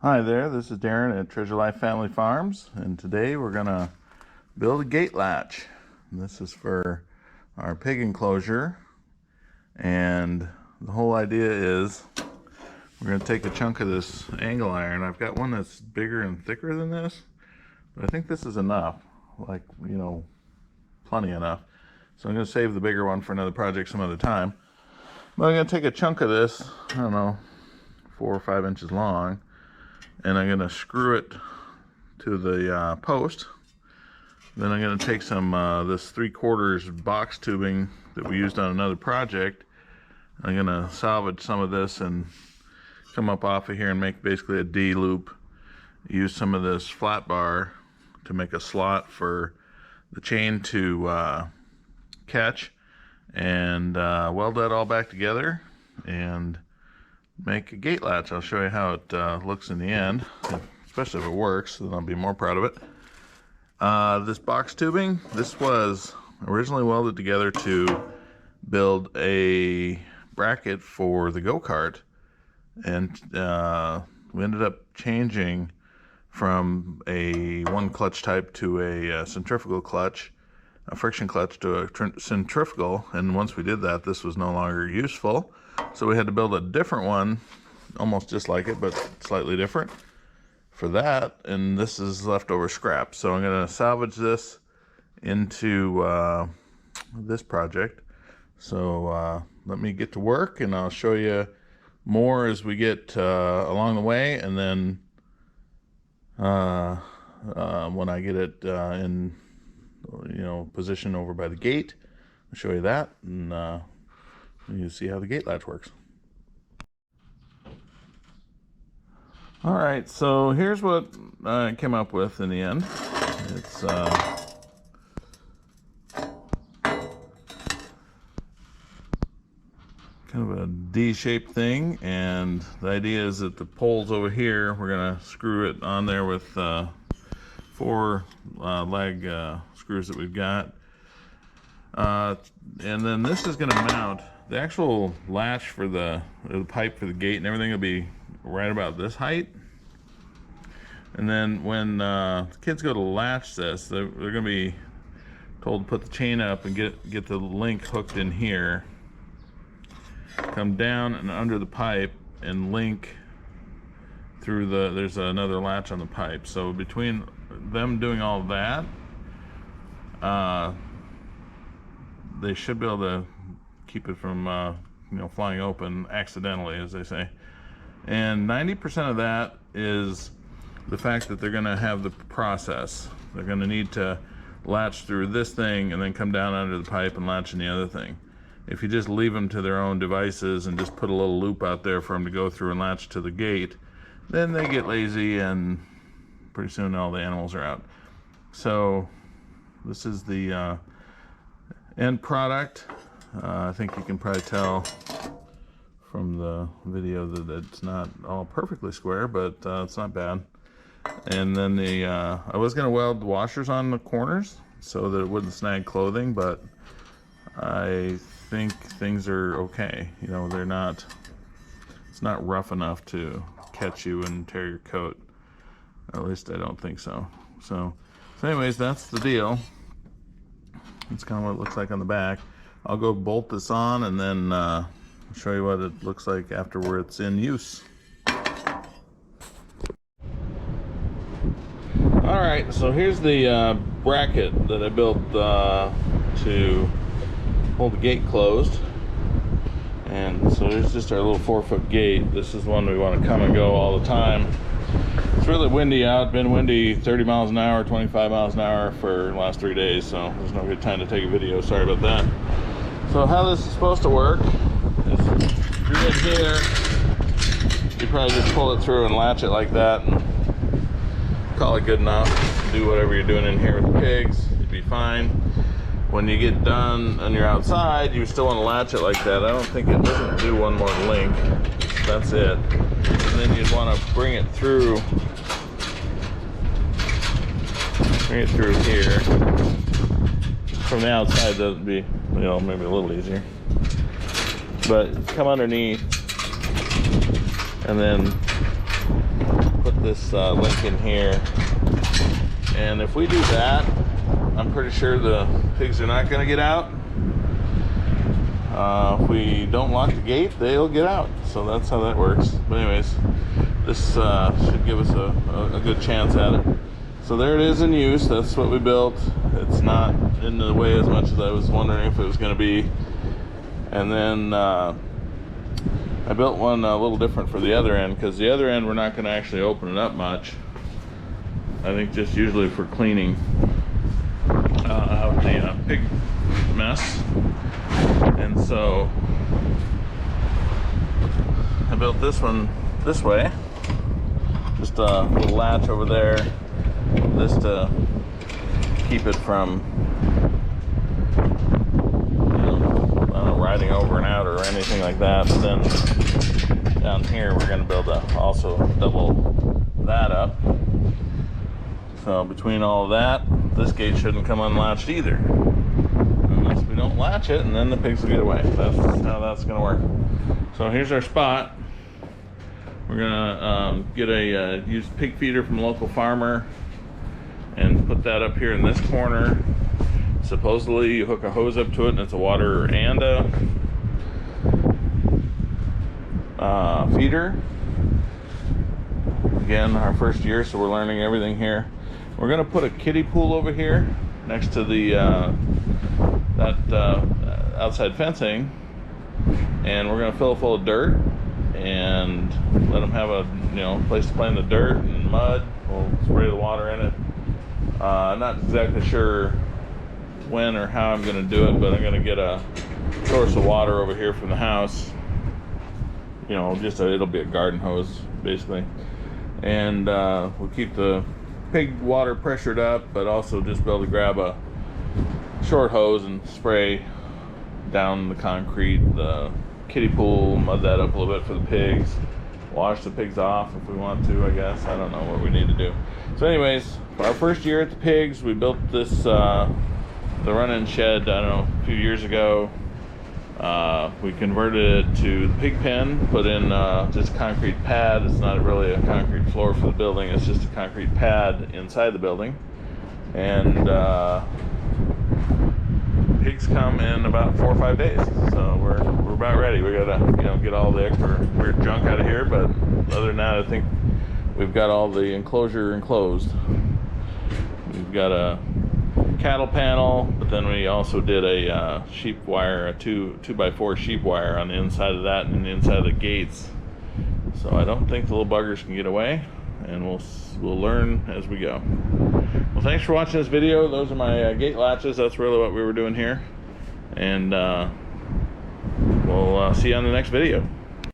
Hi there, this is Darren at Treasure Life Family Farms, and today we're going to build a gate latch. And this is for our pig enclosure, and the whole idea is we're going to take a chunk of this angle iron. I've got one that's bigger and thicker than this, but I think this is enough, plenty enough. So I'm going to save the bigger one for another project some other time. But I'm going to take a chunk of this, 4 or 5 inches long, and I'm going to screw it to the post. Then I'm going to take some this 3/4 box tubing that we used on another project. I'm going to salvage some of this and come up off of here and make basically a D loop. Use some of this flat bar to make a slot for the chain to catch, and weld that all back together and make a gate latch. I'll show you how it looks in the end, especially if it works, then I'll be more proud of it. This box tubing, this was originally welded together to build a bracket for the go-kart, and we ended up changing from a one clutch type to a centrifugal clutch, a friction clutch to a centrifugal, and once we did that, this was no longer useful. So we had to build a different one, almost just like it, but slightly different for that. And this is leftover scrap. So I'm going to salvage this into this project. So let me get to work, and I'll show you more as we get along the way. And then when I get it in position over by the gate, I'll show you that, and you see how the gate latch works. All right, so here's what I came up with in the end. It's kind of a D-shaped thing, and the idea is that the poles over here, we're gonna screw it on there with 4 leg screws that we've got, and then this is going to mount. The actual latch for the pipe for the gate and everything will be right about this height. And then when the kids go to latch this, they're going to be told to put the chain up and get the link hooked in here, come down and under the pipe and link through there's another latch on the pipe. So between them doing all of that, they should be able to keep it from flying open accidentally, as they say. And 90% of that is the fact that they're going to have the process. They're going to need to latch through this thing and then come down under the pipe and latch in the other thing. If you just leave them to their own devices and just put a little loop out there for them to go through and latch to the gate, then they get lazy and pretty soon all the animals are out. So this is the end product. I think you can probably tell from the video that it's not all perfectly square, but it's not bad. And then I was going to weld washers on the corners so that it wouldn't snag clothing, but I think things are okay. They're not, it's not rough enough to catch you and tear your coat. At least I don't think so. So anyways, that's the deal. That's kind of what it looks like on the back. I'll go bolt this on, and then show you what it looks like after it's in use. All right, so here's the bracket that I built to hold the gate closed. And so here's just our little 4-foot gate. This is one we want to come and go all the time. It's really windy out. Been windy 30 miles an hour, 25 miles an hour for the last 3 days, so there's no good time to take a video. Sorry about that. So how this is supposed to work is you're in here, you probably just pull it through and latch it like that and call it good enough. Do whatever you're doing in here with the pigs, you'd be fine. When you get done and you're outside, you still want to latch it like that. I don't think it doesn't do one more link. That's it. And then you'd want to bring it through here. From the outside, that would be, maybe a little easier. But come underneath and then put this link in here. And if we do that, I'm pretty sure the pigs are not going to get out. If we don't lock the gate, they'll get out. So that's how that works. But anyways, this should give us a good chance at it. So there it is in use. That's what we built. It's not in the way as much as I was wondering if it was going to be. And then I built one a little different for the other end, because the other end we're not going to actually open it up much. I think just usually for cleaning out the pig mess. And so I built this one this way. Just a little latch over there. This to keep it from, I don't know, riding over and out or anything like that. But then down here we're going to build also double that up. So between all of that, this gate shouldn't come unlatched either, unless we don't latch it, and then the pigs will get away. That's how that's going to work. So here's our spot. We're gonna get a used pig feeder from a local farmer and put that up here in this corner. Supposedly you hook a hose up to it and it's a water and a feeder. Again, our first year, so we're learning everything here. We're gonna put a kiddie pool over here next to the outside fencing, and we're gonna fill it full of dirt and let them have a place to play in the dirt and mud. We'll spray the water in it. Not exactly sure when or how I'm going to do it, but I'm going to get a source of water over here from the house. It'll be a garden hose basically, and we'll keep the pig water pressured up, but also just be able to grab a short hose and spray down the concrete, the kiddie pool, mud that up a little bit for the pigs, wash the pigs off if we want to, I guess. I don't know what we need to do. So anyways, for our first year at the pigs, we built this, the run-in shed, I don't know, a few years ago. We converted it to the pig pen, put in just a concrete pad. It's not really a concrete floor for the building, it's just a concrete pad inside the building. And pigs come in about 4 or 5 days, so we're about ready. We gotta get all the extra weird junk out of here, but other than that, I think we've got all the enclosure enclosed. We've got a cattle panel, but then we also did a sheep wire, a 2x4 sheep wire on the inside of that and the inside of the gates. So I don't think the little buggers can get away, and we'll learn as we go. Well, thanks for watching this video. Those are my gate latches. That's really what we were doing here, and we'll see you on the next video.